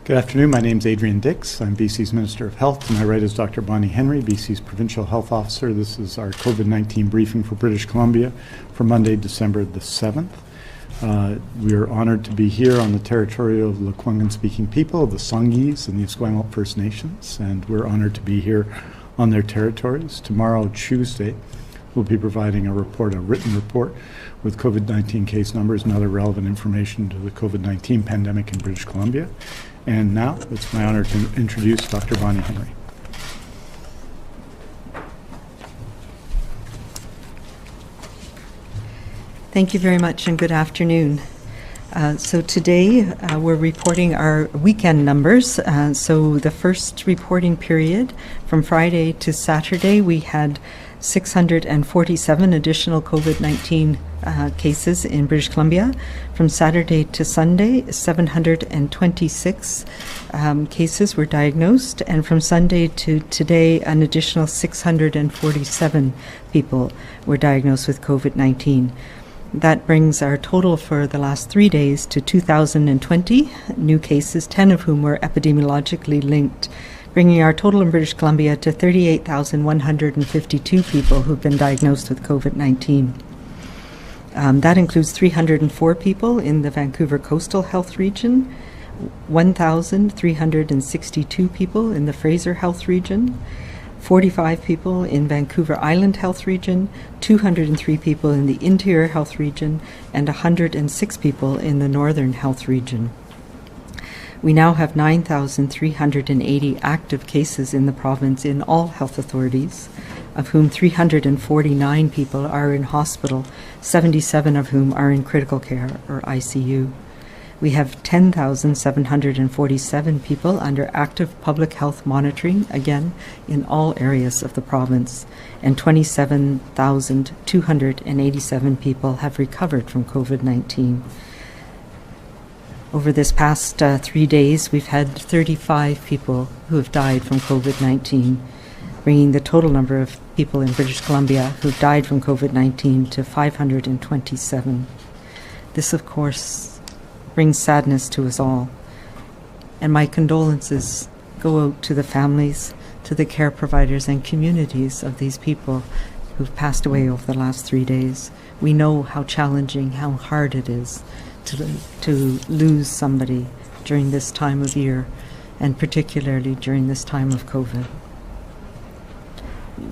Good afternoon. My name is Adrian Dix. I'm BC's Minister of Health. To my right is Dr. Bonnie Henry, BC's Provincial Health Officer. This is our COVID-19 briefing for British Columbia for Monday, December the 7th. We are honored to be here on the territory of the Lekwungen-speaking people, the Songhees and the Esquimalt First Nations, and we're honored to be here on their territories. Tomorrow, Tuesday, we'll be providing a written report with COVID-19 case numbers and other relevant information to the COVID-19 pandemic in British Columbia. And now, it's my honor to introduce Dr. Bonnie Henry. Thank you very much and good afternoon. So today we're reporting our weekend numbers. So the first reporting period from Friday to Saturday, we had 647 additional COVID-19 cases in British Columbia. From Saturday to Sunday, 726 cases were diagnosed, and from Sunday to today, an additional 647 people were diagnosed with COVID-19. That brings our total for the last 3 days to 2,020 new cases, 10 of whom were epidemiologically linked, bringing our total in British Columbia to 38,152 people who've been diagnosed with COVID-19. That includes 304 people in the Vancouver Coastal Health Region, 1,362 people in the Fraser Health Region, 45 people in Vancouver Island Health Region, 203 people in the Interior Health Region, and 106 people in the Northern Health Region. We now have 9,380 active cases in the province in all health authorities, of whom 349 people are in hospital, 77 of whom are in critical care or ICU. We have 10,747 people under active public health monitoring, again, in all areas of the province, and 27,287 people have recovered from COVID-19. Over this past 3 days, we've had 35 people who have died from COVID-19, bringing the total number of people in British Columbia who've died from COVID-19 to 527. This, of course, brings sadness to us all. And my condolences go out to the families, to the care providers and communities of these people who've passed away over the last 3 days. We know how challenging, how hard it is to lose somebody during this time of year, and particularly during this time of COVID.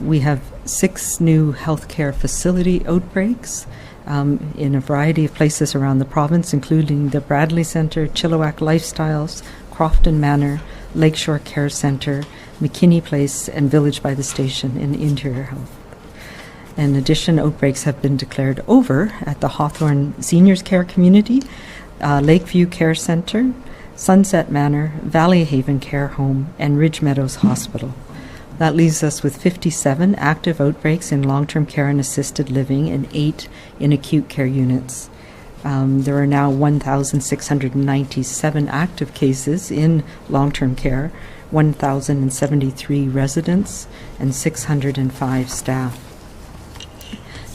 We have 6 new healthcare facility outbreaks in a variety of places around the province, including the Bradley Centre, Chilliwack Lifestyles, Crofton Manor, Lakeshore Care Centre, McKinney Place, and Village by the Station in Interior Health. In addition, outbreaks have been declared over at the Hawthorne Seniors Care Community, Lakeview Care Centre, Sunset Manor, Valley Haven Care Home, and Ridge Meadows Hospital. That leaves us with 57 active outbreaks in long-term care and assisted living and 8 in acute care units. There are now 1,697 active cases in long-term care, 1,073 residents, and 605 staff.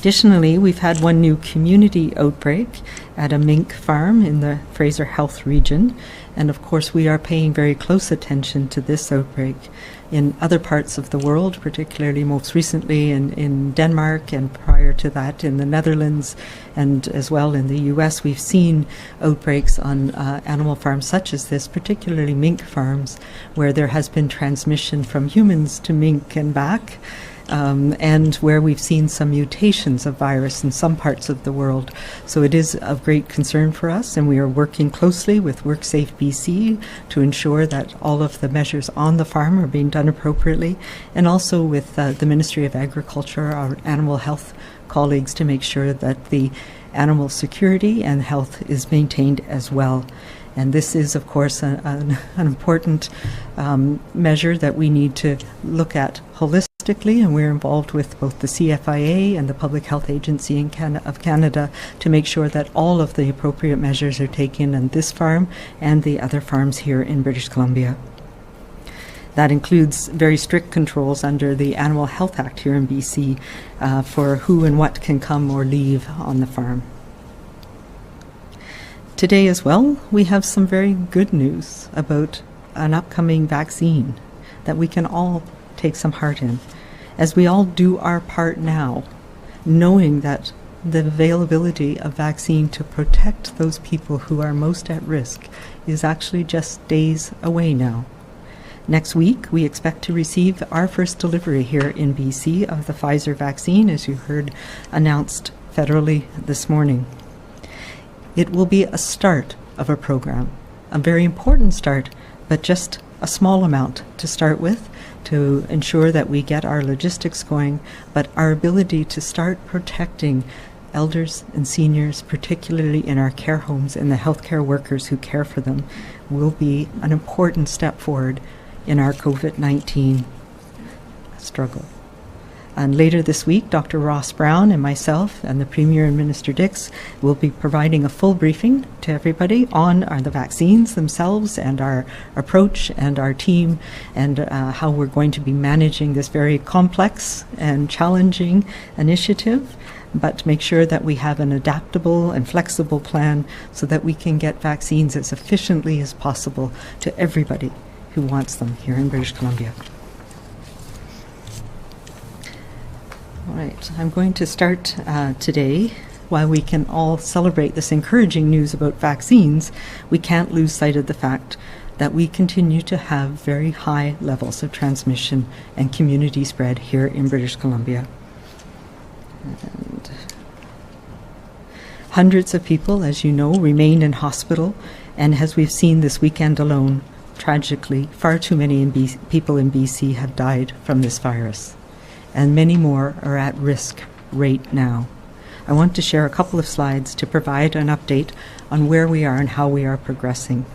Additionally, we've had 1 new community outbreak at a mink farm in the Fraser Health Region, and of course we are paying very close attention to this outbreak. In other parts of the world, particularly most recently in Denmark, and prior to that in the Netherlands, and as well in the US, we've seen outbreaks on animal farms such as this, particularly mink farms, where there has been transmission from humans to mink and back. And where we've seen some mutations of virus in some parts of the world. So it is of great concern for us, and we are working closely with WorkSafe BC to ensure that all of the measures on the farm are being done appropriately, and also with the Ministry of Agriculture, our animal health colleagues, to make sure that the animal security and health is maintained as well. And this is, of course, an important measure that we need to look at holistically, and we're involved with both the CFIA and the Public Health Agency of Canada to make sure that all of the appropriate measures are taken on this farm and the other farms here in British Columbia. That includes very strict controls under the Animal Health Act here in BC for who and what can come or leave on the farm. Today as well, we have some very good news about an upcoming vaccine that we can all take some heart in, as we all do our part now, knowing that the availability of vaccine to protect those people who are most at risk is actually just days away now. Next week, we expect to receive our first delivery here in BC of the Pfizer vaccine, as you heard announced federally this morning. It will be a start of a program, a very important start, but just a small amount to start with to ensure that we get our logistics going, but our ability to start protecting elders and seniors, particularly in our care homes, and the healthcare workers who care for them, will be an important step forward in our COVID-19 struggle. And later this week, Dr. Ross Brown and myself and the Premier and Minister Dix will be providing a full briefing to everybody on the vaccines themselves and our approach and our team and how we're going to be managing this very complex and challenging initiative, but make sure that we have an adaptable and flexible plan so that we can get vaccines as efficiently as possible to everybody who wants them here in British Columbia. All right, I'm going to start today. While we can all celebrate this encouraging news about vaccines, we can't lose sight of the fact that we continue to have very high levels of transmission and community spread here in British Columbia. And hundreds of people, as you know, remain in hospital, and as we've seen this weekend alone, tragically, far too many people in BC have died from this virus, and many more are at risk right now. I want to share a couple of slides to provide an update on where we are and how we are progressing.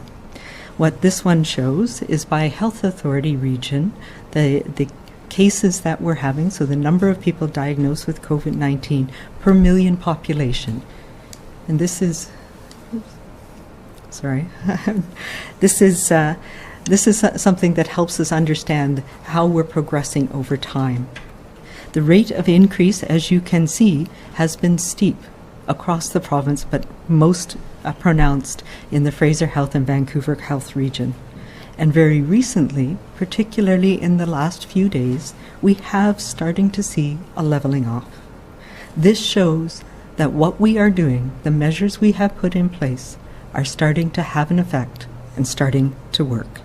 What this one shows is by health authority region, the cases that we're having, so the number of people diagnosed with COVID-19 per million population. And this is, this is something that helps us understand how we're progressing over time. The rate of increase, as you can see, has been steep across the province, but most pronounced in the Fraser Health and Vancouver Health region. And very recently, particularly in the last few days, we have starting to see a leveling off. This shows that what we are doing, the measures we have put in place, are starting to have an effect and starting to work.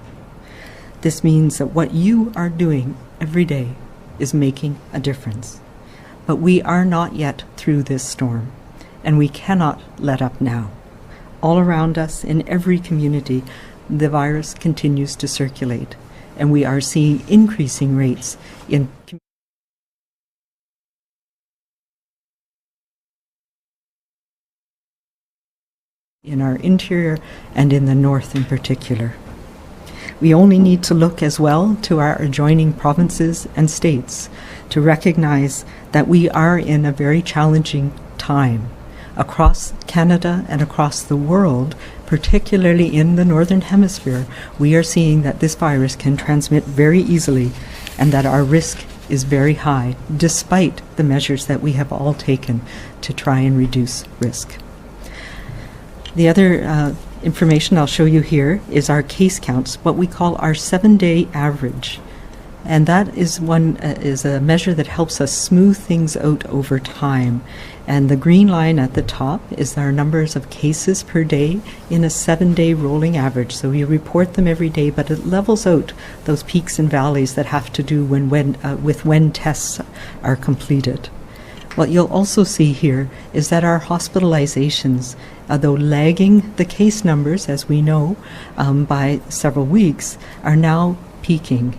This means that what you are doing every day is making a difference. But we are not yet through this storm, and we cannot let up now. All around us, in every community, the virus continues to circulate, and we are seeing increasing rates in our interior and in the north in particular. We only need to look as well to our adjoining provinces and states to recognize that we are in a very challenging time. Across Canada and across the world, particularly in the Northern Hemisphere, we are seeing that this virus can transmit very easily and that our risk is very high, despite the measures that we have all taken to try and reduce risk. The other information I'll show you here is our case counts, what we call our 7-day average. And that is is a measure that helps us smooth things out over time. And the green line at the top is our numbers of cases per day in a 7-day rolling average. So we report them every day, but it levels out those peaks and valleys that have to do with when tests are completed. What you'll also see here is that our hospitalizations, though lagging the case numbers, as we know, by several weeks, are now peaking.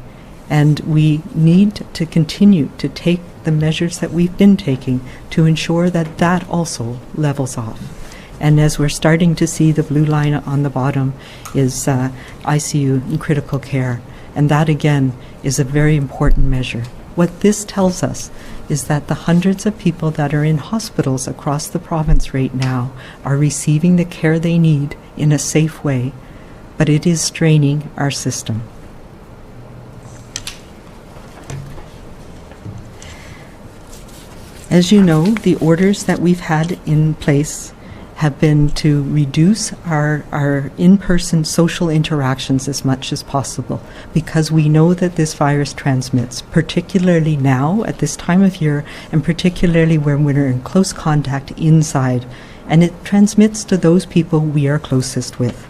And we need to continue to take the measures that we've been taking to ensure that that also levels off. And as we're starting to see, the blue line on the bottom is ICU and critical care. And that, again, is a very important measure. What this tells us is that the hundreds of people that are in hospitals across the province right now are receiving the care they need in a safe way, but it is straining our system. As you know, the orders that we've had in place have been to reduce our in-person social interactions as much as possible, because we know that this virus transmits, particularly now at this time of year, and particularly when we're in close contact inside, and it transmits to those people we are closest with.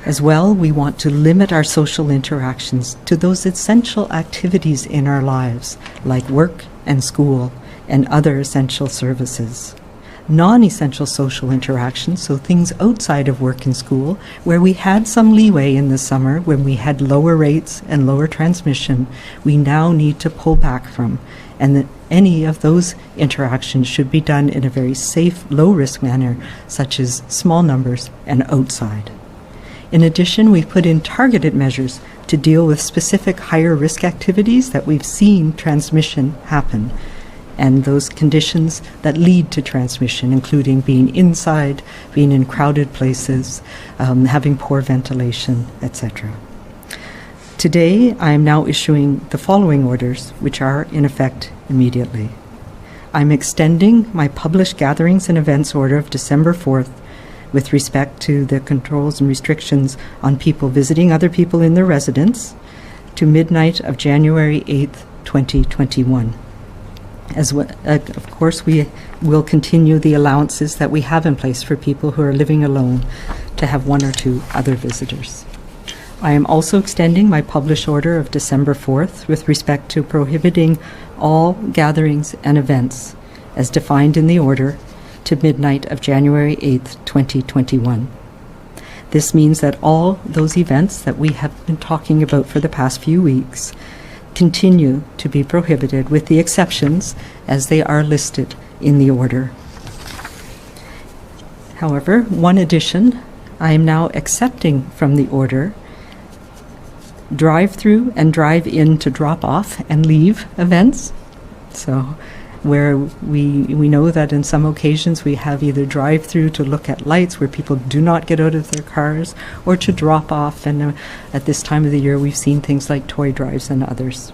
As well, we want to limit our social interactions to those essential activities in our lives, like work and school and other essential services. Non-essential social interactions, so things outside of work and school, where we had some leeway in the summer when we had lower rates and lower transmission, we now need to pull back from, and that any of those interactions should be done in a very safe, low-risk manner, such as small numbers and outside. In addition, we've put in targeted measures to deal with specific higher risk activities that we've seen transmission happen, and those conditions that lead to transmission, including being inside, being in crowded places, having poor ventilation, etc. Today, I am now issuing the following orders, which are in effect immediately. I'm extending my published gatherings and events order of December 4th with respect to the controls and restrictions on people visiting other people in their residence to midnight of January 8th, 2021. As well, of course, we will continue the allowances that we have in place for people who are living alone to have one or two other visitors. I am also extending my published order of December 4th with respect to prohibiting all gatherings and events as defined in the order to midnight of January 8th, 2021. This means that all those events that we have been talking about for the past few weeks continue to be prohibited, with the exceptions as they are listed in the order. However, one addition, I am now accepting from the order drive-through and drive-in to drop off and leave events. So where we know that in some occasions we have either drive-through to look at lights where people do not get out of their cars, or to drop off, and at this time of the year we've seen things like toy drives and others.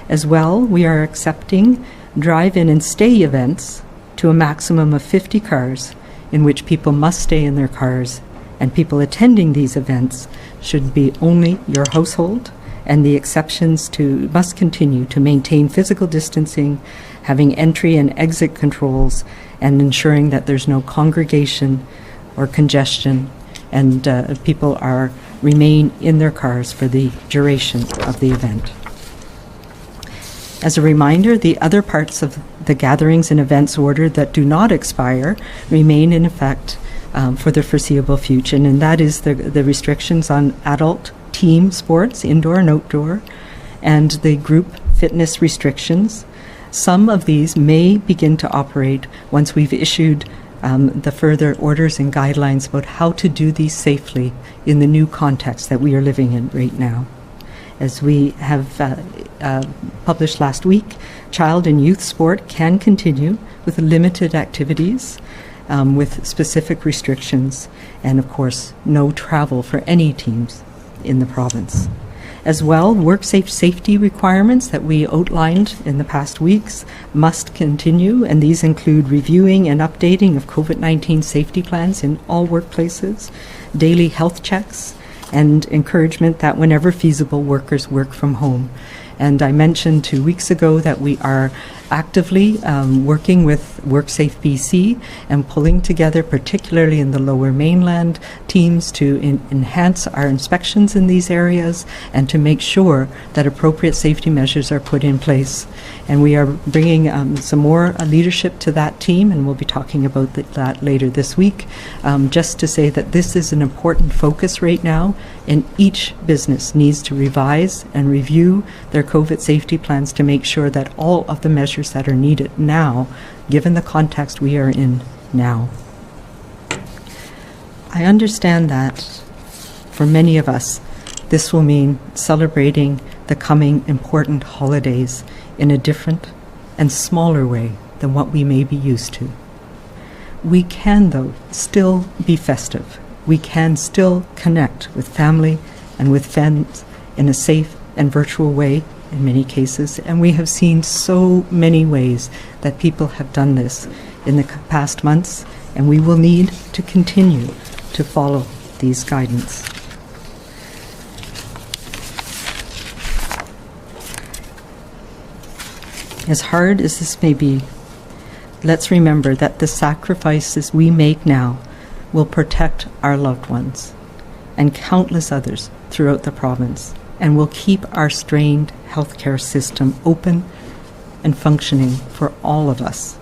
As well, we are accepting drive-in and stay events to a maximum of 50 cars, in which people must stay in their cars, and people attending these events should be only your household, and the exceptions must continue to maintain physical distancing, having entry and exit controls, and ensuring that there's no congregation or congestion, and people remain in their cars for the duration of the event. As a reminder, the other parts of the gatherings and events order that do not expire remain in effect for the foreseeable future, and that is the restrictions on adult team sports, indoor and outdoor, and the group fitness restrictions. Some of these may begin to operate once we've issued the further orders and guidelines about how to do these safely in the new context that we are living in right now. As we have published last week, child and youth sport can continue with limited activities with specific restrictions, and of course no travel for any teams in the province. As well, work-safe safety requirements that we outlined in the past weeks must continue, and these include reviewing and updating of COVID-19 safety plans in all workplaces, daily health checks, and encouragement that whenever feasible, workers work from home. And I mentioned 2 weeks ago that we are actively working with WorkSafe BC and pulling together, particularly in the Lower Mainland, teams to enhance our inspections in these areas and to make sure that appropriate safety measures are put in place. And we are bringing some more leadership to that team, and we'll be talking about that later this week, just to say that this is an important focus right now, and each business needs to revise and review their COVID safety plans to make sure that all of the measures that are needed now, given the context we are in now. I understand that for many of us, this will mean celebrating the coming important holidays in a different and smaller way than what we may be used to. We can, though, still be festive. We can still connect with family and with friends in a safe and virtual way in many cases, and we have seen so many ways that people have done this in the past months and we will need to continue to follow these guidance. As hard as this may be, let's remember that the sacrifices we make now will protect our loved ones and countless others throughout the province, and will keep our strained healthcare system open and functioning for all of us.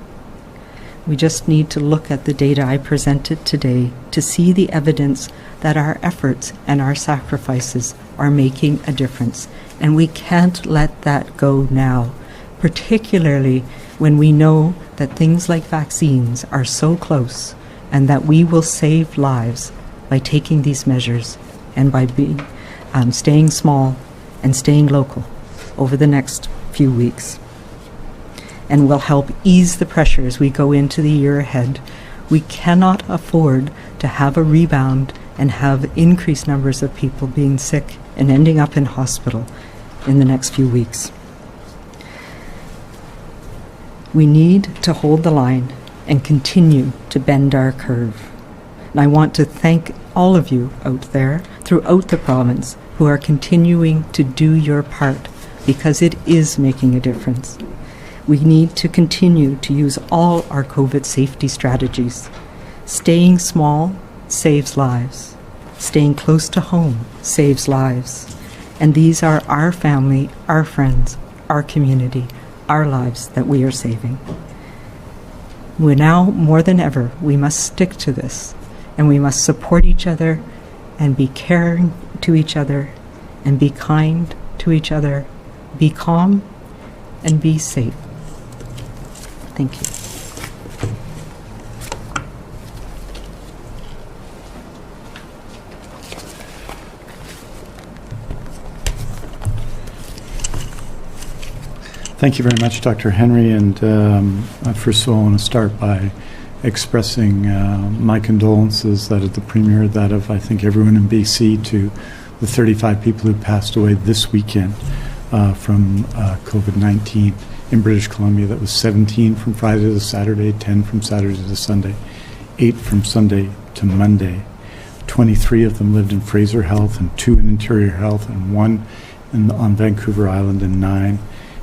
We just need to look at the data I presented today to see the evidence that our efforts and our sacrifices are making a difference, and we can't let that go now, particularly when we know that things like vaccines are so close and that we will save lives by taking these measures and by staying small and staying local over the next few weeks, and will help ease the pressure as we go into the year ahead. We cannot afford to have a rebound and have increased numbers of people being sick and ending up in hospital in the next few weeks. We need to hold the line and continue to bend our curve. And I want to thank all of you out there throughout the province who are continuing to do your part, because it is making a difference. We need to continue to use all our COVID safety strategies. Staying small saves lives. Staying close to home saves lives. And these are our family, our friends, our community, our lives that we are saving. We're now, more than ever, we must stick to this, and we must support each other and be caring to each other and be kind to each other, be calm and be safe. Thank you. Thank you very much, Dr. Henry. And first of all, I want to start by expressing my condolences, that of the Premier, that of, I think, everyone in BC, to the 35 people who passed away this weekend from COVID-19 in British Columbia. That was 17 from Friday to Saturday, 10 from Saturday to Sunday, 8 from Sunday to Monday. 23 of them lived in Fraser Health, and 2 in Interior Health, and 1 on Vancouver Island, and 9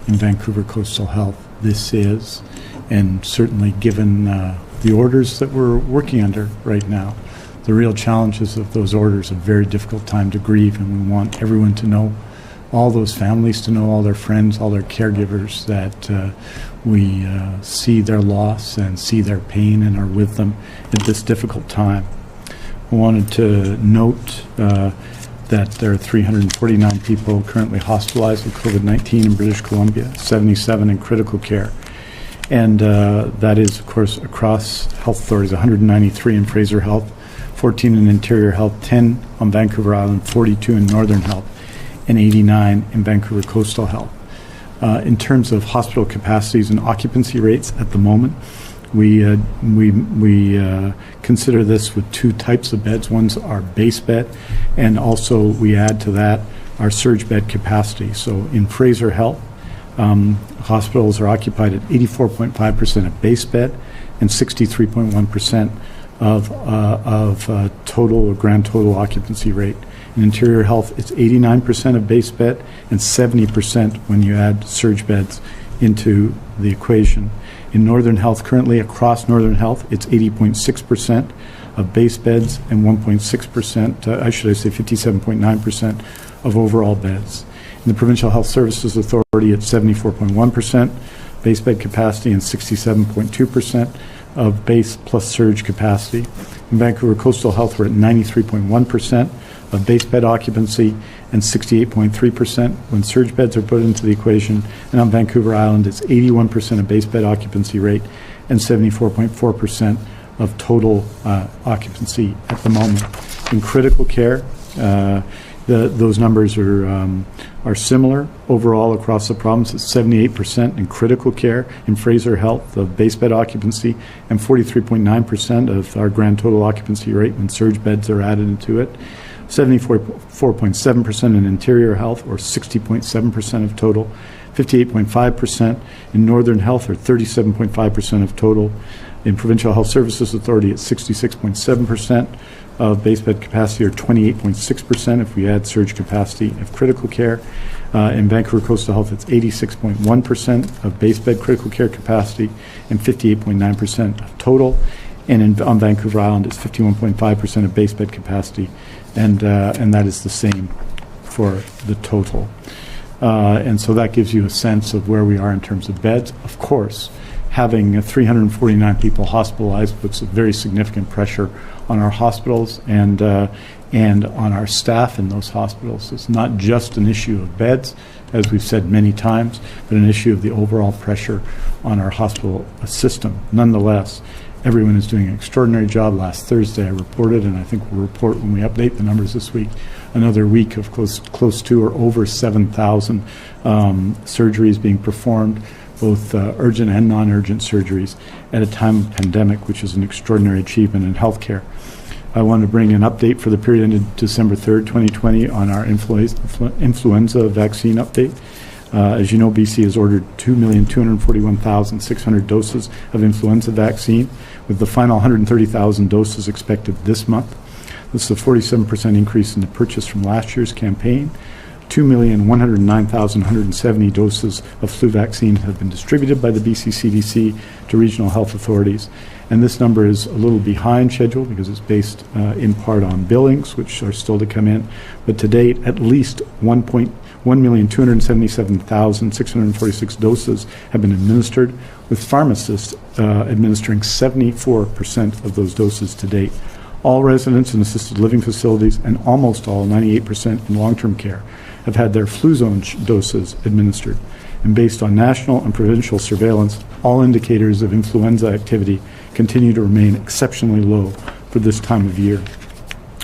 in Vancouver Coastal Health. This is, and certainly given the orders that we're working under right now, the real challenges of those orders, a very difficult time to grieve, and we want everyone to know, all those families to know, all their friends, all their caregivers, that we see their loss and see their pain and are with them at this difficult time. I wanted to note that there are 349 people currently hospitalized with COVID-19 in British Columbia, 77 in critical care. And that is, of course, across health authorities, 193 in Fraser Health, 14 in Interior Health, 10 on Vancouver Island, 42 in Northern Health, and 89 in Vancouver Coastal Health. In terms of hospital capacities and occupancy rates at the moment, we consider this with 2 types of beds. One's our base bed, and also we add to that our surge bed capacity. So in Fraser Health, hospitals are occupied at 84.5% of base bed and 63.1% of total or grand total occupancy rate. In Interior Health, it's 89% of base bed and 70% when you add surge beds into the equation. In Northern Health, currently across Northern Health, it's 80.6% of base beds and 1.6%, I should say 57.9% of overall beds. In the Provincial Health Services Authority, it's 74.1% base bed capacity and 67.2% of base plus surge capacity. In Vancouver Coastal Health, we're at 93.1% of base bed occupancy and 68.3% when surge beds are put into the equation. And on Vancouver Island, it's 81% of base bed occupancy rate and 74.4% of total occupancy at the moment. In critical care, those numbers are similar overall across the province. It's 78% in critical care in Fraser Health of base bed occupancy and 43.9% of our grand total occupancy rate when surge beds are added into it. 74.7% in Interior Health, or 60.7% of total, 58.5%. In Northern Health are 37.5% of total. In Provincial Health Services Authority, it's 66.7% of base bed capacity, or 28.6% if we add surge capacity of critical care. In Vancouver Coastal Health, it's 86.1% of base bed critical care capacity and 58.9% of total. And on Vancouver Island, it's 51.5% of base bed capacity, and that is the same for the total. And so that gives you a sense of where we are in terms of beds. Of course, having 349 people hospitalized puts a very significant pressure on our hospitals and on our staff in those hospitals. It's not just an issue of beds, as we've said many times, but an issue of the overall pressure on our hospital system. Nonetheless, everyone is doing an extraordinary job. Last Thursday I reported, and I think we'll report when we update the numbers this week, another week of close to or over 7,000 surgeries being performed, both urgent and non-urgent surgeries, at a time of pandemic, which is an extraordinary achievement in healthcare. I want to bring an update for the period ended December 3rd, 2020 on our influenza vaccine update. As you know, BC has ordered 2,241,600 doses of influenza vaccine, with the final 130,000 doses expected this month. This is a 47% increase in the purchase from last year's campaign. 2,109,170 doses of flu vaccine have been distributed by the BC CDC to regional health authorities. And this number is a little behind schedule because it's based in part on billings, which are still to come in. But to date, at least 1,277,646 doses have been administered, with pharmacists administering 74% of those doses to date. All residents in assisted living facilities and almost all, 98% in long-term care, have had their flu zone doses administered. And based on national and provincial surveillance, all indicators of influenza activity continue to remain exceptionally low for this time of year.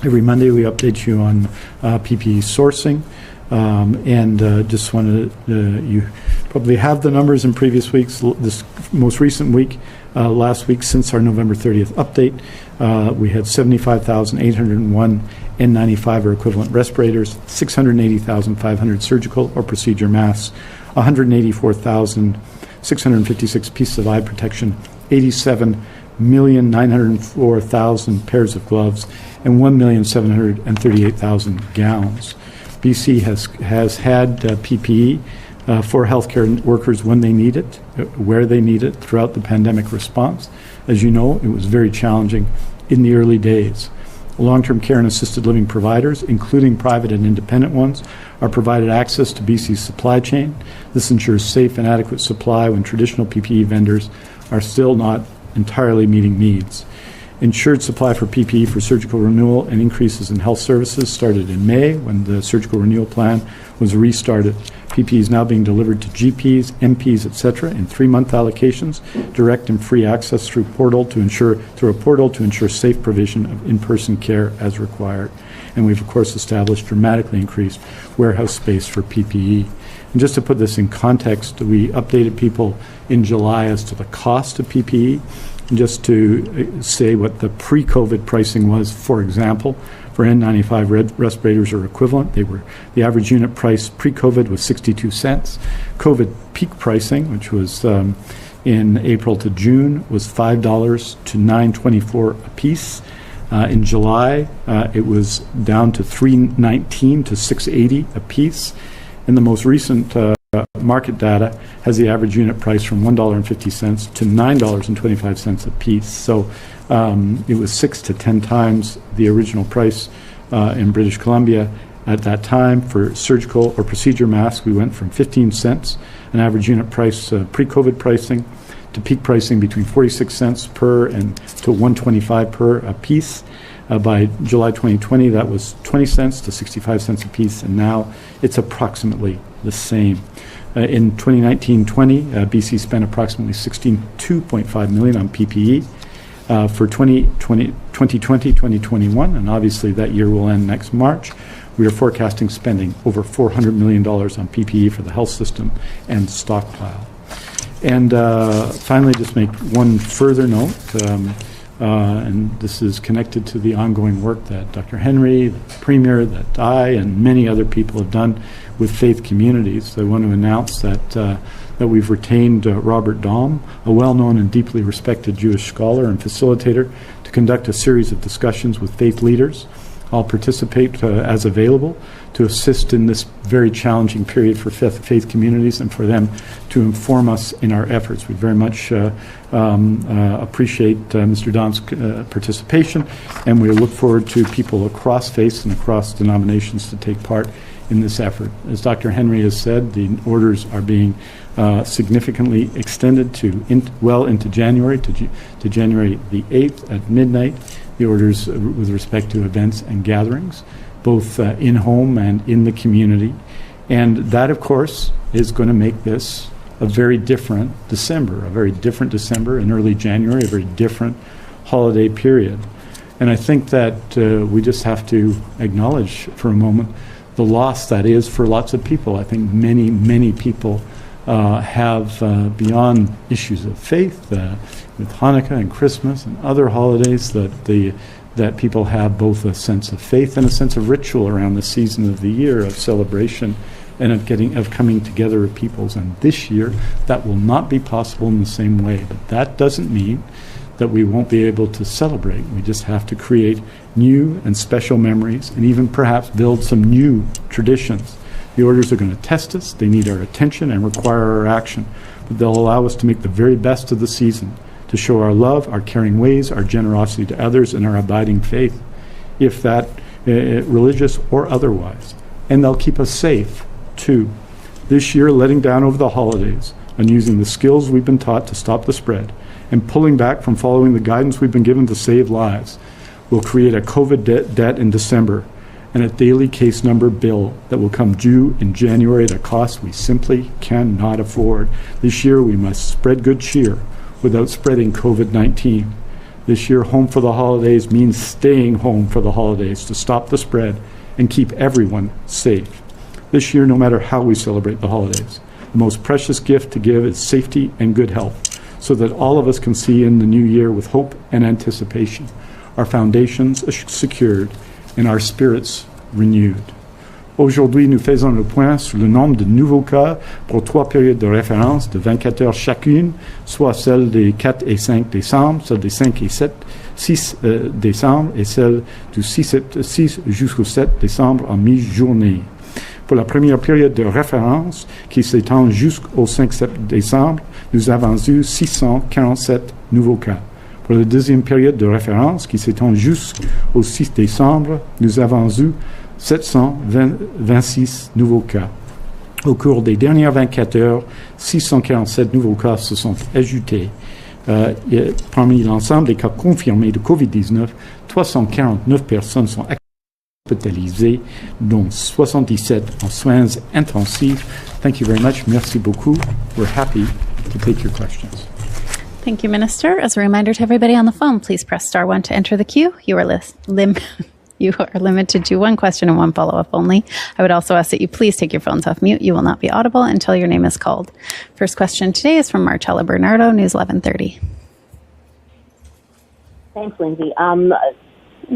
Every Monday we update you on PPE sourcing, and just wanted you probably have the numbers in previous weeks. This most recent week, last week, since our November 30th update, we had 75,801 N95 or equivalent respirators, 680,500 surgical or procedure masks, 184,656 pieces of eye protection, 87,904,000 pairs of gloves, and 1,738,000 gowns. BC has had PPE for healthcare workers when they need it, where they need it throughout the pandemic response. As you know, it was very challenging in the early days. Long-term care and assisted living providers, including private and independent ones, are provided access to BC's supply chain. This ensures safe and adequate supply when traditional PPE vendors are still not entirely meeting needs. Ensured supply for PPE for surgical renewal and increases in health services started in May when the surgical renewal plan was restarted. PPE is now being delivered to GPs, MPs, etc. in 3-month allocations, direct and free access through a portal to ensure safe provision of in-person care as required. And we've of course established dramatically increased warehouse space for PPE. And just to put this in context, we updated people in July as to the cost of PPE. And just to say what the pre-COVID pricing was, for example, for N95 respirators or equivalent, the average unit price pre-COVID was 62 cents. COVID peak pricing, which was in April to June, was $5 to $9.24 a piece. In July, it was down to $3.19 to $6.80 a piece. And the most recent market data has the average unit price from $1.50 to $9.25 a piece. So it was 6 to 10 times the original price in British Columbia at that time. For surgical or procedure masks, we went from 15 cents, an average unit price pre-COVID pricing, to peak pricing between 46 cents per and to $1.25 per a piece. By July 2020, that was 20 cents to 65 cents a piece, and now it's approximately the same. In 2019-20, BC spent approximately $62.5 million on PPE. For 2020-2021, and obviously that year will end next March, we are forecasting spending over $400 million on PPE for the health system and stockpile. And finally, just make one further note. and this is connected to the ongoing work that Dr. Henry, the Premier, that I, and many other people have done with faith communities. I want to announce that we've retained Robert Dahm, a well-known and deeply respected Jewish scholar and facilitator, to conduct a series of discussions with faith leaders. I'll participate as available to assist in this very challenging period for faith communities and for them to inform us in our efforts. We very much appreciate Mr. Don's participation, and we look forward to people across faiths and across denominations to take part in this effort. As Dr. Henry has said, the orders are being significantly extended to well into January, to January the 8th at midnight. The orders with respect to events and gatherings, both in home and in the community. And that, of course, is going to make this a very different December, in early January, a very different holiday period. And I think that we just have to acknowledge for a moment the loss that is for lots of people. I think many, many people have, beyond issues of faith, with Hanukkah and Christmas and other holidays, that people have both a sense of faith and a sense of ritual around the season of the year, of celebration and of coming together of peoples. And this year, that will not be possible in the same way. But that doesn't mean that we won't be able to celebrate. We just have to create new and special memories and even perhaps build some new traditions. The orders are going to test us. They need our attention and require our action. But they'll allow us to make the very best of the season, to show our love, our caring ways, our generosity to others, and our abiding faith, if that religious or otherwise. And they'll keep us safe, too. This year, letting down over the holidays and using the skills we've been taught to stop the spread and pulling back from following the guidance we've been given to save lives will create a COVID debt in December and a daily case number bill that will come due in January at a cost we simply cannot afford. This year, we must spread good cheer without spreading COVID-19. This year, home for the holidays means staying home for the holidays to stop the spread and keep everyone safe. This year, no matter how we celebrate the holidays, the most precious gift to give is safety and good health, so that all of us can see in the new year with hope and anticipation, our foundations secured and our spirits renewed. Aujourd'hui, nous faisons le point sur le nombre de nouveaux cas pour 3 périodes de référence de 24 heures chacune, soit celle des 4 et 5 décembre, celle des 5 et 6 décembre et celle du 6 jusqu'au 7 décembre en mi-journée. Pour la première période de référence, qui s'étend jusqu'au 5 décembre, nous avons eu 647 nouveaux cas. Pour la deuxième période de référence, qui s'étend jusqu'au 6 décembre, nous avons eu 726 nouveaux cas. Au cours des dernières 24 heures, 647 nouveaux cas se sont ajoutés. Parmi l'ensemble des cas confirmés de COVID-19, 349 personnes sont hospitalisées, dont 77 en soins intensifs. Thank you very much. Merci beaucoup. We're happy to take your questions. Thank you, Minister. As a reminder to everybody on the phone, please press star 1 to enter the queue. You are limited to 1 question and 1 follow-up only. I would also ask that you please take your phones off mute. You will not be audible until your name is called. First question today is from Marcella Bernardo, News 1130. Thanks, Lindsay.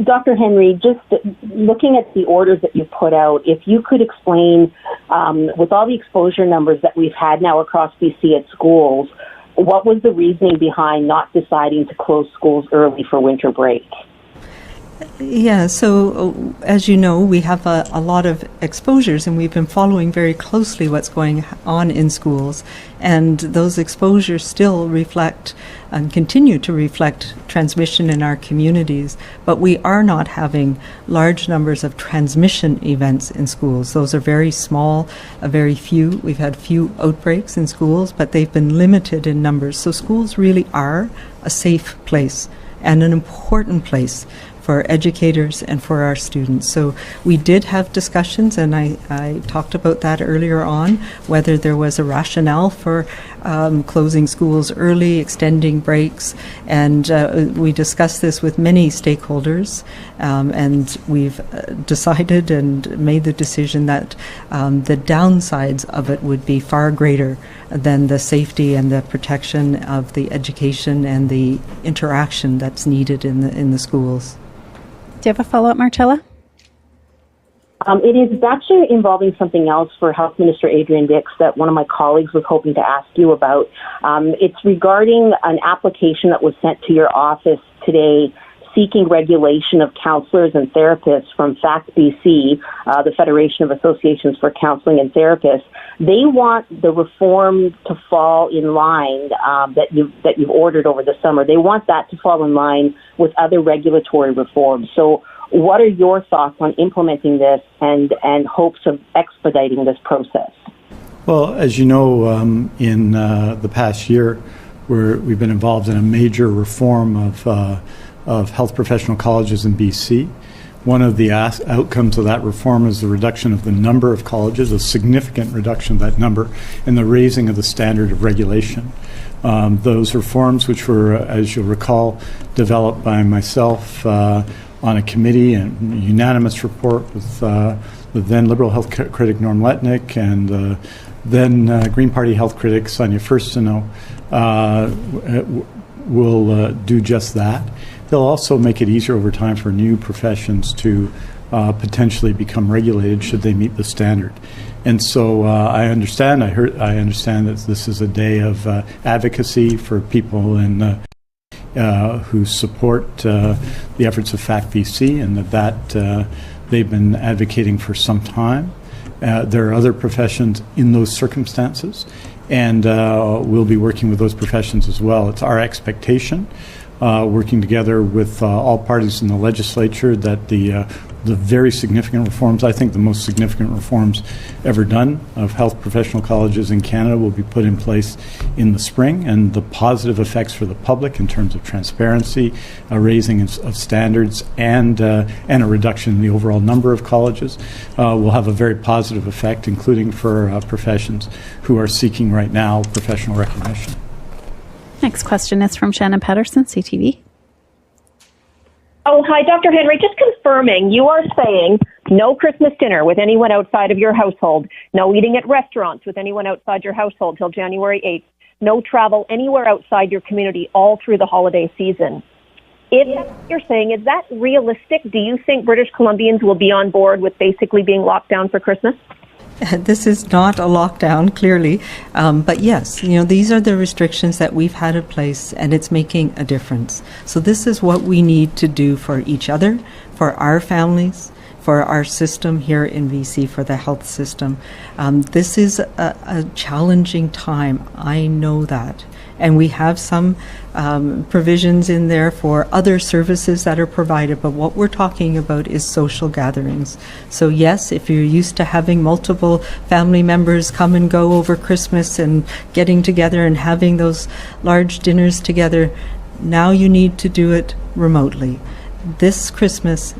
Dr. Henry, just looking at the orders that you put out, if you could explain, with all the exposure numbers that we've had now across BC at schools, what was the reasoning behind not deciding to close schools early for winter break? Yeah, so as you know, we have a lot of exposures, and we've been following very closely what's going on in schools. And those exposures still reflect and continue to reflect transmission in our communities. But we are not having large numbers of transmission events in schools. Those are very small, very few. We've had few outbreaks in schools, but they've been limited in numbers. So schools really are a safe place and an important place for educators, and for our students. So we did have discussions, and I talked about that earlier on, whether there was a rationale for closing schools early, extending breaks, and we discussed this with many stakeholders, and we've decided and made the decision that the downsides of it would be far greater than the safety and the protection of the education and the interaction that's needed in the schools. Do you have a follow-up, Marcella? It is actually involving something else for Health Minister Adrian Dix that one of my colleagues was hoping to ask you about. It's regarding an application that was sent to your office today seeking regulation of counselors and therapists from FACT BC, the Federation of Associations for Counseling and Therapists. They want the reform to fall in line that you've ordered over the summer. They want that to fall in line with other regulatory reforms. So what are your thoughts on implementing this and hopes of expediting this process? Well, as you know, in the past year, we've been involved in a major reform of health professional colleges in BC. One of the outcomes of that reform is the reduction of the number of colleges, a significant reduction of that number, and the raising of the standard of regulation. Those reforms, which were, as you'll recall, developed by myself on a committee and unanimous report with the then Liberal health critic Norm Letnick and then Green Party health critic Sonia Furstenau, will do just that. They'll also make it easier over time for new professions to potentially become regulated should they meet the standard. And so I understand that this is a day of advocacy for people who support the efforts of FACT BC, and that they've been advocating for some time. There are other professions in those circumstances, and we'll be working with those professions as well. It's our expectation, working together with all parties in the legislature, that the very significant reforms, I think the most significant reforms ever done of health professional colleges in Canada, will be put in place in the spring, and the positive effects for the public in terms of transparency, a raising of standards, and a reduction in the overall number of colleges will have a very positive effect, including for professions who are seeking right now professional recognition. Next question is from Shannon Patterson, CTV. Oh, hi, Dr. Henry. Just confirming, you are saying no Christmas dinner with anyone outside of your household, no eating at restaurants with anyone outside your household till January 8th, no travel anywhere outside your community all through the holiday season. If that's what you're saying, is that realistic? Do you think British Columbians will be on board with basically being locked down for Christmas? This is not a lockdown, clearly, but yes, these are the restrictions that we've had in place, and it's making a difference. So this is what we need to do for each other, for our families, for our system here in BC, for the health system. This is a challenging time, I know that. And we have some provisions in there for other services that are provided, but what we're talking about is social gatherings. So yes, if you're used to having multiple family members come and go over Christmas and getting together and having those large dinners together, now you need to do it remotely. This Christmas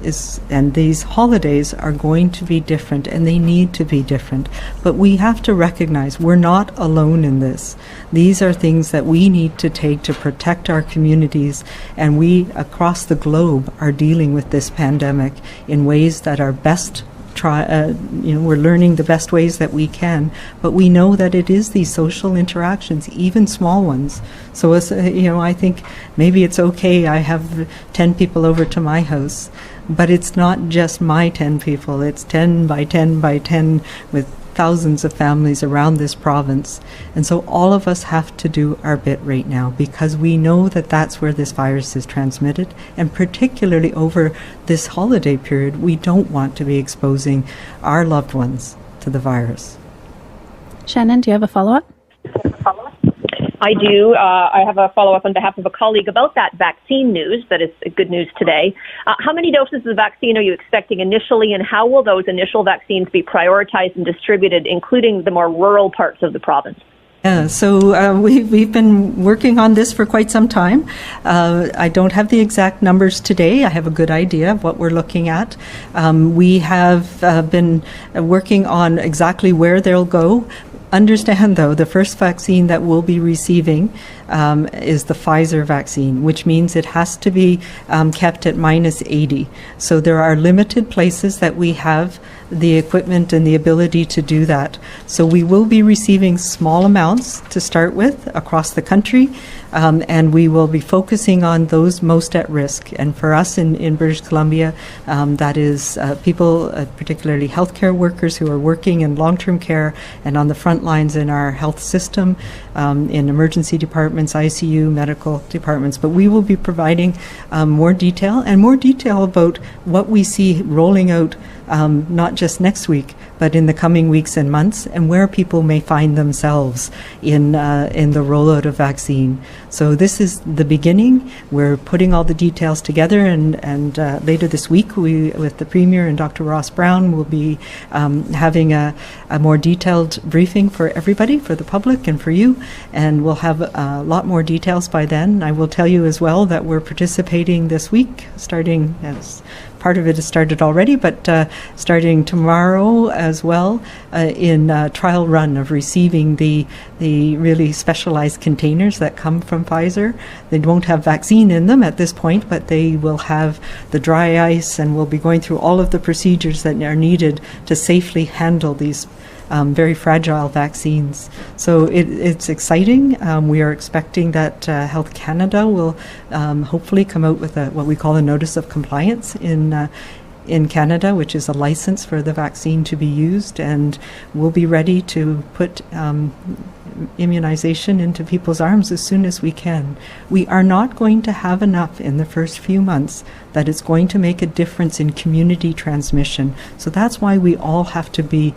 and these holidays are going to be different, and they need to be different. But we have to recognize we're not alone in this. These are things that we need to take to protect our communities, and we across the globe are dealing with this pandemic in ways that are best. We're learning the best ways that we can, but we know that it is these social interactions, even small ones. So, I think maybe it's okay. I have 10 people over to my house, but it's not just my 10 people. It's 10 by 10 by 10 with thousands of families around this province. And so all of us have to do our bit right now, because we know that that's where this virus is transmitted, and particularly over this holiday period, we don't want to be exposing our loved ones to the virus. Shannon, do you have a follow-up? I do. I have a follow-up on behalf of a colleague about that vaccine news that is good news today. How many doses of the vaccine are you expecting initially, and how will those initial vaccines be prioritized and distributed, including the more rural parts of the province? Yeah, so we've been working on this for quite some time. I don't have the exact numbers today. I have a good idea of what we're looking at. We have been working on exactly where they'll go. Understand, though, the first vaccine that we'll be receiving is the Pfizer vaccine, which means it has to be kept at -80. So there are limited places that we have the equipment and the ability to do that. So we will be receiving small amounts to start with across the country, and we will be focusing on those most at risk. And for us in British Columbia, that is people, particularly healthcare workers who are working in long-term care and on the front lines in our health system, in emergency departments, ICU, medical departments. But we will be providing more detail about what we see rolling out, not just next week, but in the coming weeks and months, and where people may find themselves in the rollout of vaccine. So this is the beginning. We're putting all the details together, and later this week, we, with the Premier and Dr. Ross Brown, will be having a more detailed briefing for everybody, for the public and for you, and we'll have a lot more details by then. I will tell you as well that we're participating this week, starting as part of it has started already, but starting tomorrow as well in a trial run of receiving the really specialized containers that come from Pfizer. They won't have vaccine in them at this point, but they will have the dry ice, and we'll be going through all of the procedures that are needed to safely handle these very fragile vaccines. So it's exciting. We are expecting that Health Canada will hopefully come out with what we call a notice of compliance in Canada, which is a license for the vaccine to be used, and we'll be ready to put immunization into people's arms as soon as we can. We are not going to have enough in the first few months that it's going to make a difference in community transmission. So that's why we all have to be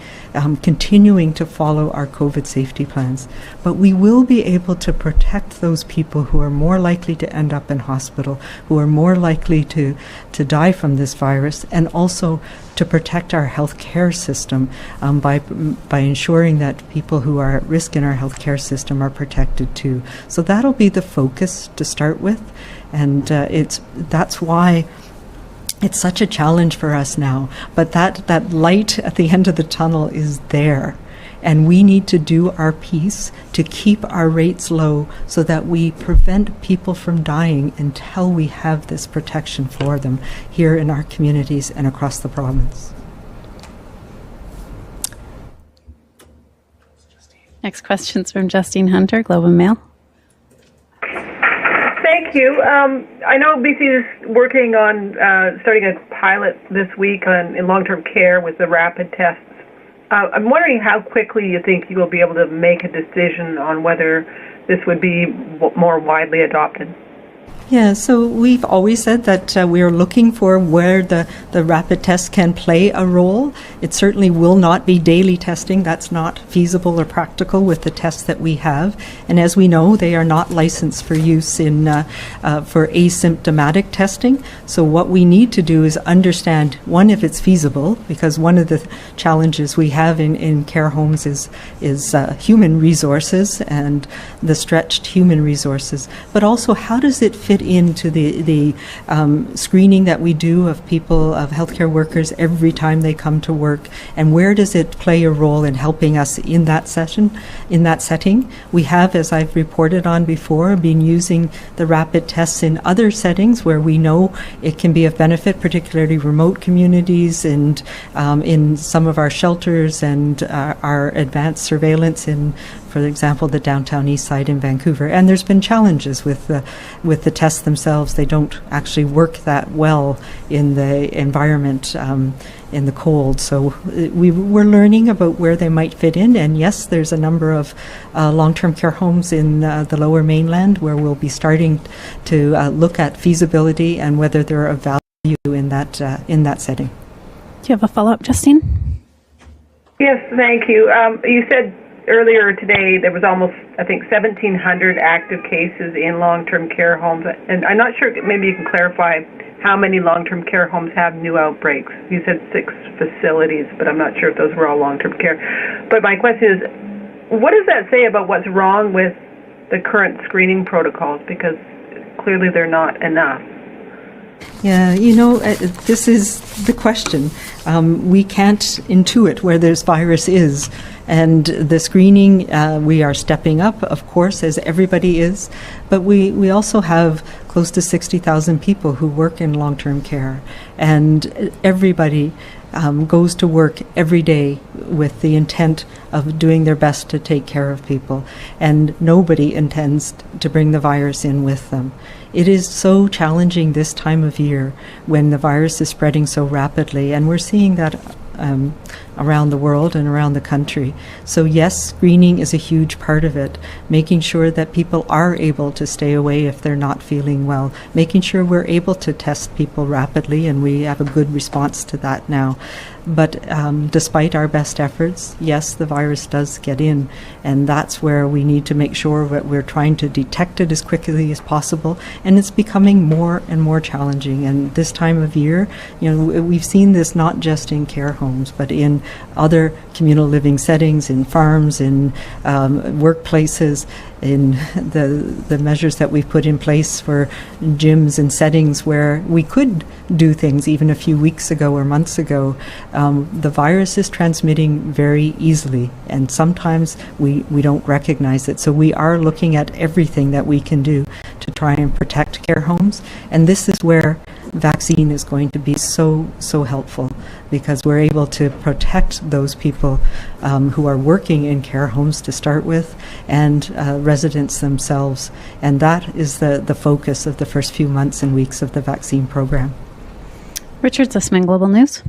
continuing to follow our COVID safety plans. But we will be able to protect those people who are more likely to end up in hospital, who are more likely to die from this virus, and also to protect our health care system by ensuring that people who are at risk in our health care system are protected too. So that'll be the focus to start with, and that's why it's such a challenge for us now. But that light at the end of the tunnel is there. And we need to do our piece to keep our rates low so that we prevent people from dying until we have this protection for them here in our communities and across the province. Next question's from Justine Hunter, Globe and Mail. Thank you. I know BC is working on starting a pilot this week in long-term care with the rapid tests. I'm wondering how quickly you think you will be able to make a decision on whether this would be more widely adopted. Yeah, so we've always said that we are looking for where the rapid test can play a role. It certainly will not be daily testing. That's not feasible or practical with the tests that we have. And as we know, they are not licensed for use for asymptomatic testing. So what we need to do is understand, one, if it's feasible, because one of the challenges we have in care homes is human resources and the stretched human resources, but also how does it fit into the screening that we do of people, of healthcare workers every time they come to work, and where does it play a role in helping us in that setting. We have, as I've reported on before, been using the rapid tests in other settings where we know it can be of benefit, particularly remote communities and in some of our shelters and our advanced surveillance in, for example, the downtown east side in Vancouver. And there's been challenges with the tests themselves. They don't actually work that well in the environment in the cold. So we're learning about where they might fit in. And yes, there's a number of long-term care homes in the Lower Mainland where we'll be starting to look at feasibility and whether they're of value in that setting. Do you have a follow-up, Justine? Yes, thank you. You said earlier today there was almost, I think, 1,700 active cases in long-term care homes. And I'm not sure, maybe you can clarify how many long-term care homes have new outbreaks. You said 6 facilities, but I'm not sure if those were all long-term care. But my question is, what does that say about what's wrong with the current screening protocols? Because clearly they're not enough. Yeah, this is the question. We can't intuit where this virus is. And the screening, we are stepping up, of course, as everybody is. But we also have close to 60,000 people who work in long-term care. And everybody goes to work every day with the intent of doing their best to take care of people. And nobody intends to bring the virus in with them. It is so challenging this time of year when the virus is spreading so rapidly, and we're seeing that around the world and around the country. So yes, screening is a huge part of it, making sure that people are able to stay away if they're not feeling well, making sure we're able to test people rapidly, and we have a good response to that now. But despite our best efforts, yes, the virus does get in, and that's where we need to make sure that we're trying to detect it as quickly as possible, and it's becoming more and more challenging. And this time of year, we've seen this not just in care homes, but in other communal living settings, in farms, in workplaces, in the measures that we've put in place for gyms and settings where we could do things even a few weeks ago or months ago. The virus is transmitting very easily, and sometimes we don't recognize it. So we are looking at everything that we can do to try and protect care homes, and this is where vaccine is going to be so helpful, because we're able to protect those people who are working in care homes to start with, and residents themselves. And that is the focus of the first few months and weeks of the vaccine program. Richard Zussman, Global News.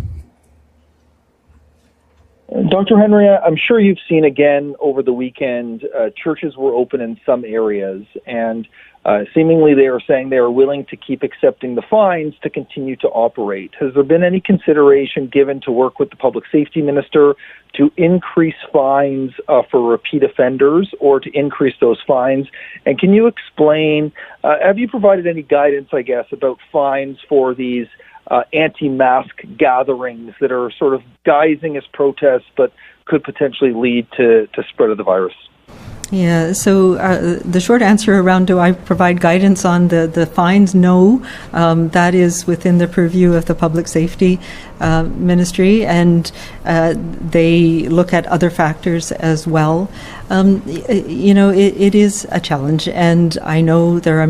Dr. Henry, I'm sure you've seen again over the weekend, churches were open in some areas, and seemingly they are saying they are willing to keep accepting the fines to continue to operate. Has there been any consideration given to work with the public safety minister to increase fines for repeat offenders, or to increase those fines? And can you explain, have you provided any guidance, I guess, about fines for these anti-mask gatherings that are sort of guising as protests but could potentially lead to spread of the virus? Yeah, so the short answer around do I provide guidance on the fines? No, that is within the purview of the public safety ministry, and they look at other factors as well. It is a challenge, and I know there are a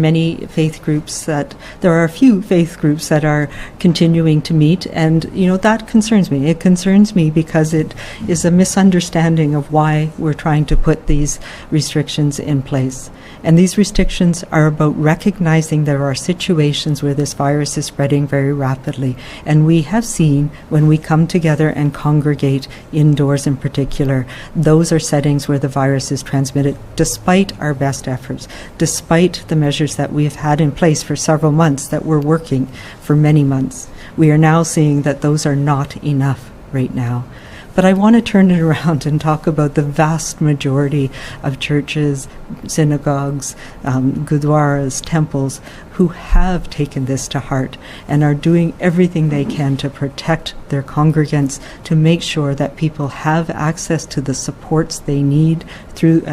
few faith groups that are continuing to meet, and that concerns me. It concerns me because it is a misunderstanding of why we're trying to put these restrictions in place. And these restrictions are about recognizing there are situations where this virus is spreading very rapidly. And we have seen when we come together and congregate indoors in particular, those are settings where the virus is transmitted despite our best efforts, despite the measures that we have had in place for several months that were working for many months. We are now seeing that those are not enough right now. But I want to turn it around and talk about the vast majority of churches, synagogues, gurdwaras, temples, who have taken this to heart and are doing everything they can to protect their congregants, to make sure that people have access to the supports they need through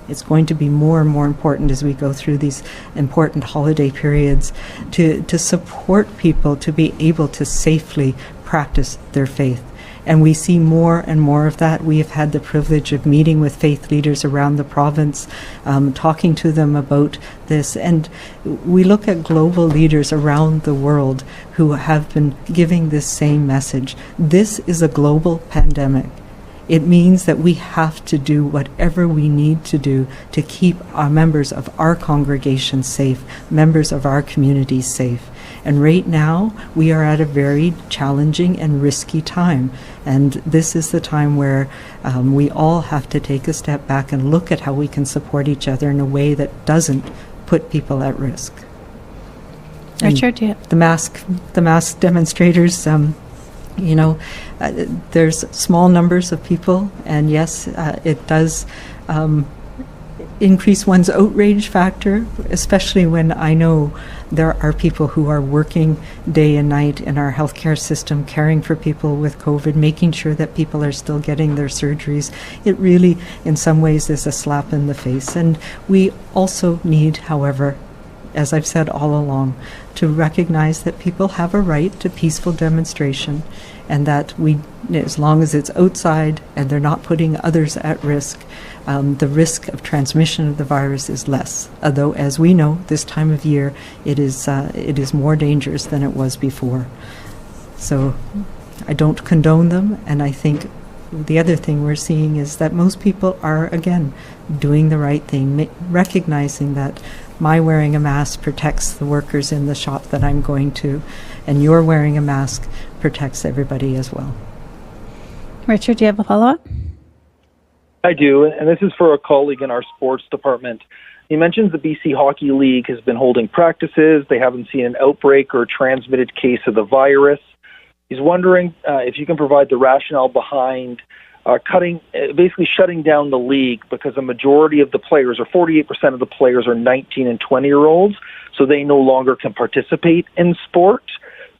it's going to be more and more important as we go through these important holiday periods, to support people to be able to safely practice their faith. And we see more and more of that. We have had the privilege of meeting with faith leaders around the province, talking to them about this. And we look at global leaders around the world who have been giving this same message. This is a global pandemic. It means that we have to do whatever we need to do to keep our members of our congregation safe, members of our communities safe. And right now, we are at a very challenging and risky time. And this is the time where we all have to take a step back and look at how we can support each other in a way that doesn't put people at risk. Richard, yeah. The mask demonstrators, there's small numbers of people, and yes, it does increase one's outrage factor, especially when I know there are people who are working day and night in our healthcare system, caring for people with COVID, making sure that people are still getting their surgeries. It really, in some ways, is a slap in the face. And we also need, however, as I've said all along, to recognize that people have a right to peaceful demonstration, and that we, as long as it's outside and they're not putting others at risk, the risk of transmission of the virus is less. Although, as we know, this time of year, it is more dangerous than it was before. So I don't condone them, and I think the other thing we're seeing is that most people are, again, doing the right thing, recognizing that my wearing a mask protects the workers in the shop that I'm going to, and your wearing a mask protects everybody as well. Richard, do you have a follow-up? I do, and this is for a colleague in our sports department. He mentions the BC Hockey League has been holding practices. They haven't seen an outbreak or transmitted case of the virus. He's wondering if you can provide the rationale behind basically shutting down the league, because a majority of the players, or 48% of the players, are 19 and 20-year-olds, so they no longer can participate in sport.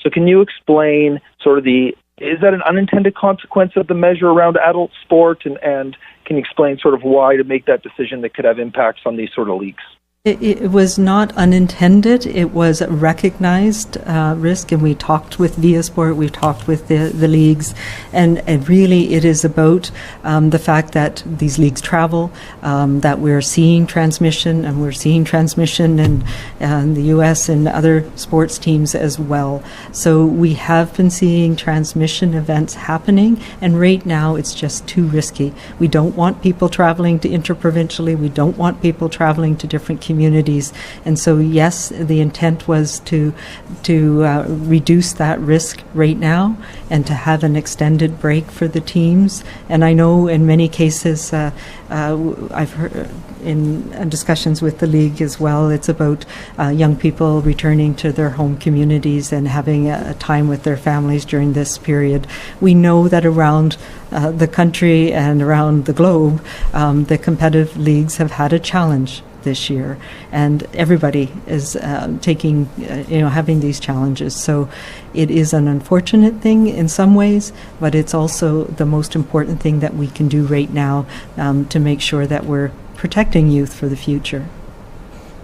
So can you explain sort of is that an unintended consequence of the measure around adult sport, and can you explain sort of why to make that decision that could have impacts on these sort of leagues? It was not unintended. It was a recognized risk, and we talked with Via Sport, we talked with the leagues, and really it is about the fact that these leagues travel, that we're seeing transmission, and we're seeing transmission in the U.S. and other sports teams as well. So we have been seeing transmission events happening, and right now it's just too risky. We don't want people traveling to interprovincially. We don't want people traveling to different communities, and so yes, the intent was to reduce that risk right now and to have an extended break for the teams. And I know in many cases, I've heard in discussions with the league as well, it's about young people returning to their home communities and having a time with their families during this period. We know that around the country and around the globe, the competitive leagues have had a challenge this year, and everybody is having these challenges. So it is an unfortunate thing in some ways, but it's also the most important thing that we can do right now to make sure that we're protecting youth for the future.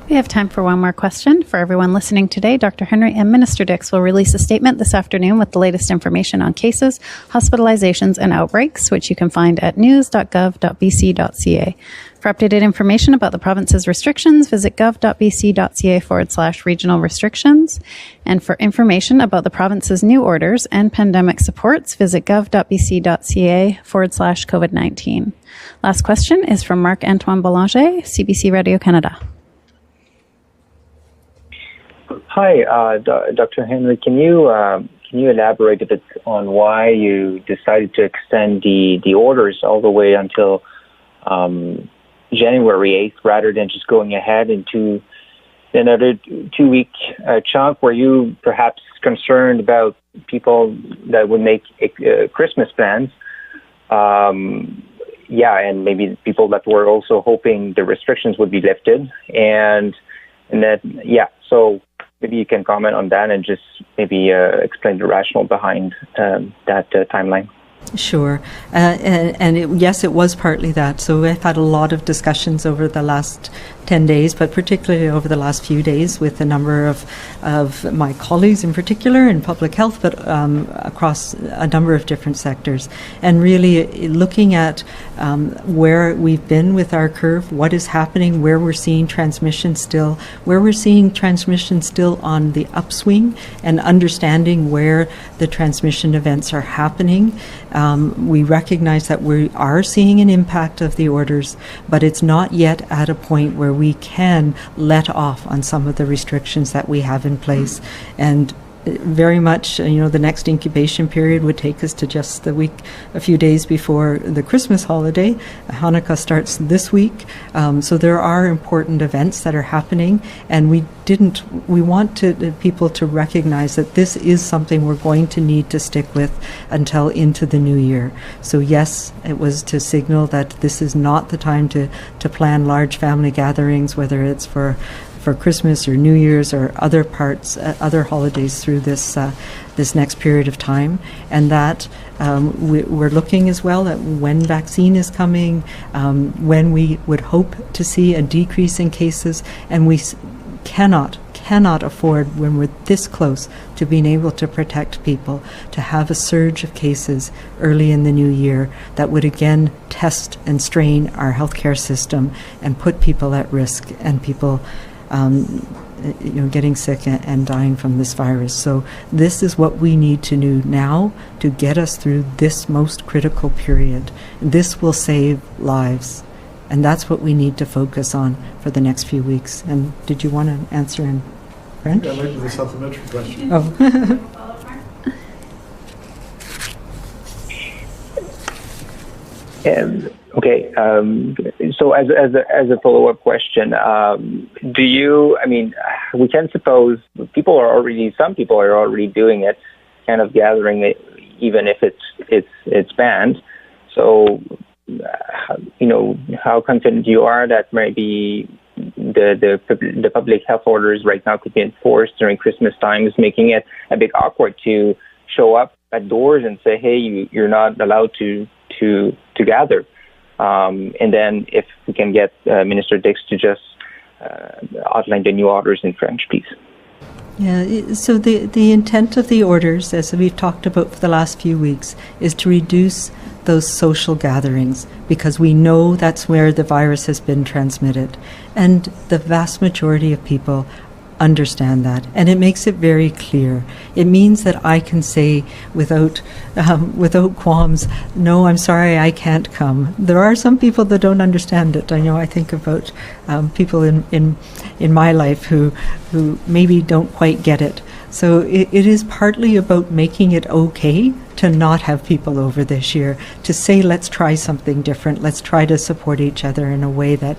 We have time for one more question. For everyone listening today, Dr. Henry and Minister Dix will release a statement this afternoon with the latest information on cases, hospitalizations, and outbreaks, which you can find at news.gov.bc.ca. For updated information about the province's restrictions, visit gov.bc.ca/regional restrictions. And for information about the province's new orders and pandemic supports, visit gov.bc.ca/COVID-19. Last question is from Marc-Antoine Boulanger, CBC Radio Canada. Hi, Dr. Henry. Can you elaborate a bit on why you decided to extend the orders all the way until January 8th, rather than just going ahead into another 2-week chunk? Were you perhaps concerned about people that would make Christmas plans? And maybe people that were also hoping the restrictions would be lifted, and then so maybe you can comment on that and just maybe explain the rationale behind that timeline. Sure. Yes, it was partly that. So we've had a lot of discussions over the last 10 days, but particularly over the last few days with a number of my colleagues in particular in public health, but across a number of different sectors. And really looking at where we've been with our curve, what is happening, where we're seeing transmission still, on the upswing, and understanding where the transmission events are happening. We recognize that we are seeing an impact of the orders, but it's not yet at a point where we can let off on some of the restrictions that we have in place. And very much, the next incubation period would take us to just a few days before the Christmas holiday. Hanukkah starts this week, so there are important events that are happening, and we want people to recognize that this is something we're going to need to stick with until into the new year. So yes, it was to signal that this is not the time to plan large family gatherings, whether it's for Christmas or New Year's or other holidays through this next period of time, and that we're looking as well at when vaccine is coming, when we would hope to see a decrease in cases, and we cannot afford, when we're this close to being able to protect people, to have a surge of cases early in the new year that would again test and strain our healthcare system and put people at risk, and people getting sick and dying from this virus. So this is what we need to do now to get us through this most critical period. This will save lives, and that's what we need to focus on for the next few weeks. And did you want to answer in French? I'd like to do a supplementary question. Oh. Okay. So as a follow-up question, do you? I mean, we can suppose some people are already doing it, kind of gathering it, even if it's banned. So, how confident you are that maybe the public health orders right now could be enforced during Christmas times, making it a bit awkward to show up at doors and say, hey, you're not allowed to gather. And then if we can get Minister Dix to just outline the new orders in French, please. Yeah, so the intent of the orders, as we've talked about for the last few weeks, is to reduce those social gatherings, because we know that's where the virus has been transmitted. And the vast majority of people understand that, and it makes it very clear. It means that I can say without qualms, no, I'm sorry, I can't come. There are some people that don't understand it. I think about people in my life who maybe don't quite get it. So it is partly about making it okay to not have people over this year, to say let's try something different, let's try to support each other in a way that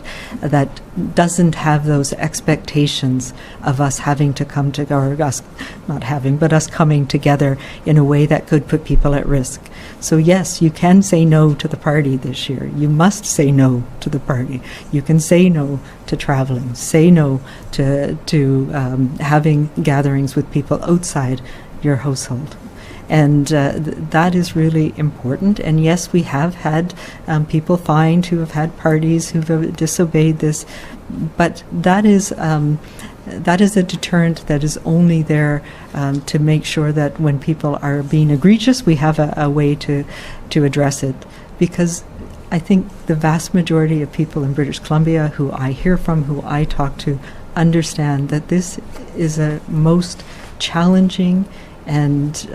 doesn't have those expectations of us having to come together, or us not having, but us coming together in a way that could put people at risk. So yes, you can say no to the party this year. You must say no to the party. You can say no to traveling, say no to having gatherings with people outside your household. And that is really important. And yes, we have had people fined who have had parties who've disobeyed this, but that is a deterrent that is only there to make sure that when people are being egregious, we have a way to address it. Because I think the vast majority of people in British Columbia who I hear from, who I talk to, understand that this is a most challenging and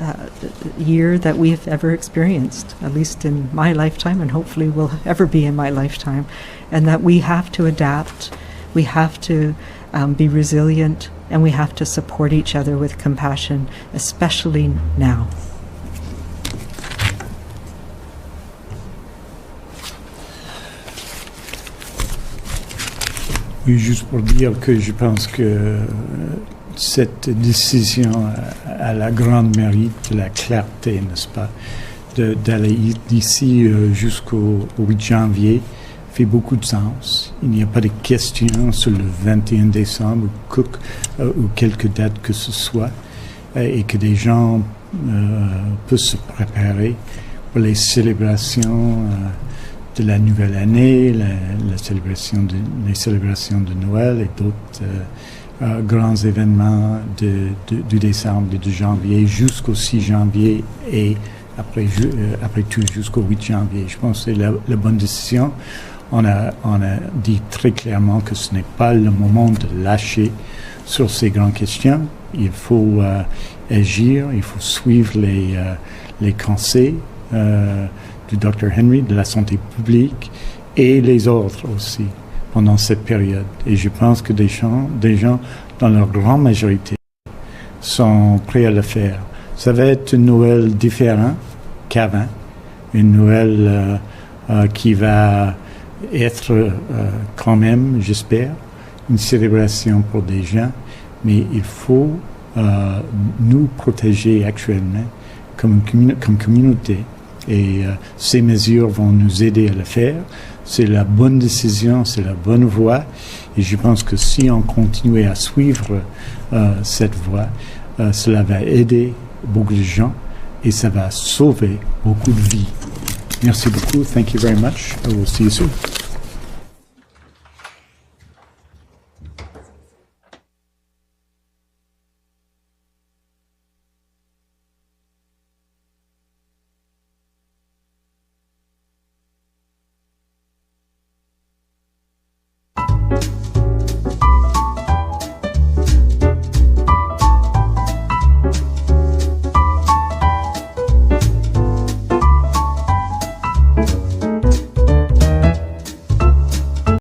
year that we have ever experienced, at least in my lifetime, and hopefully will ever be in my lifetime, and that we have to adapt, we have to be resilient, and we have to support each other with compassion, especially now. Oui, juste pour dire que je pense que cette décision a la grande mérite de la clarté, n'est-ce pas, d'aller d'ici jusqu'au 8 janvier fait beaucoup de sens. Il n'y a pas de question sur le 21 décembre ou quelque date que ce soit, et que des gens peuvent se préparer pour les célébrations de la nouvelle année, les célébrations de Noël et d'autres grands événements du décembre et de janvier jusqu'au 6 janvier et après tout jusqu'au 8 janvier. Je pense que c'est la bonne décision. On a dit très clairement que ce n'est pas le moment de lâcher sur ces grandes questions. Il faut agir, il faut suivre les conseils du Dr Henry, de la santé publique et les autres aussi pendant cette période. Et je pense que des gens dans leur grande majorité, sont prêts à le faire. Ça va être une Noël différente qu'avant, une Noël qui va être quand même, j'espère, une célébration pour des gens, mais il faut nous protéger actuellement comme communauté et ces mesures vont nous aider à le faire. C'est la bonne décision, c'est la bonne voie et je pense que si on continue à suivre cette voie, cela va aider beaucoup de gens et ça va sauver beaucoup de vies. Merci beaucoup. Thank you very much. I will see you soon.